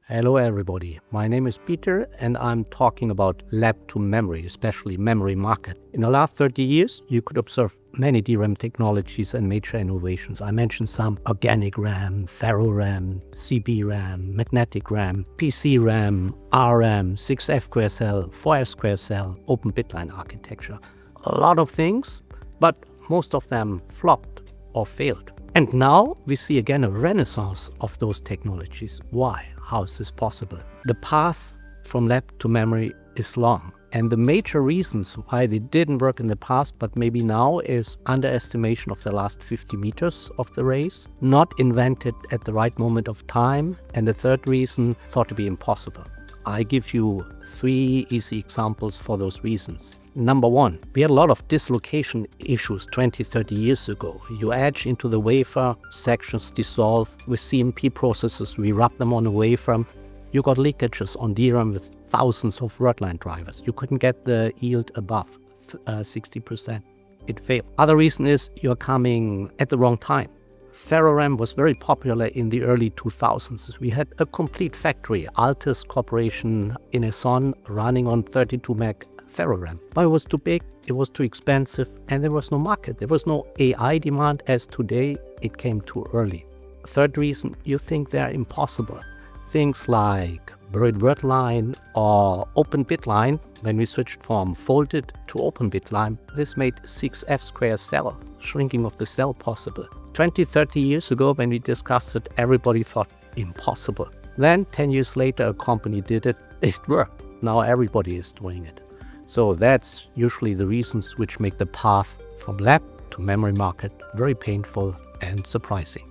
Hello everybody, my name is Peter and I'm talking about lab to memory, especially memory market. In the last 30 years, you could observe many DRAM technologies and major innovations. I mentioned some: organic RAM, FeRAM, CB-RAM, magnetic RAM, PC RAM, RAM, 6F square cell, 4F square cell, open bitline architecture. A lot of things, but most of them flopped or failed. And now we see again a renaissance of those technologies. Why? How is this possible? The path from lab to memory is long. And the major reasons why they didn't work in the past, but maybe now, is underestimation of the last 50 meters of the race, not invented at the right moment of time, and the third reason, thought to be impossible. I give you 3 easy examples for those reasons. Number 1, we had a lot of dislocation issues 20-30 years ago. You etch into the wafer, sections dissolve. With CMP processes, we rub them on a wafer. You got leakages on DRAM with thousands of wordline drivers. You couldn't get the yield above 60%. It failed. Other reason is you're coming at the wrong time. FeRAM was very popular in the early 2000s. We had a complete factory, Altus Corporation in Essonne, running on 32 meg FeRAM. But it was too big, it was too expensive, and there was no market. There was no AI demand as today. It came too early. Third reason, you think they're impossible. Things like buried word line or open bitline. When we switched from folded to open bitline, this made 6F square cell, shrinking of the cell, possible. 20-30 years ago, when we discussed it, everybody thought impossible. Then 10 years later, a company did it. It worked. Now everybody is doing it. So that's usually the reasons which make the path from lab to memory market very painful and surprising.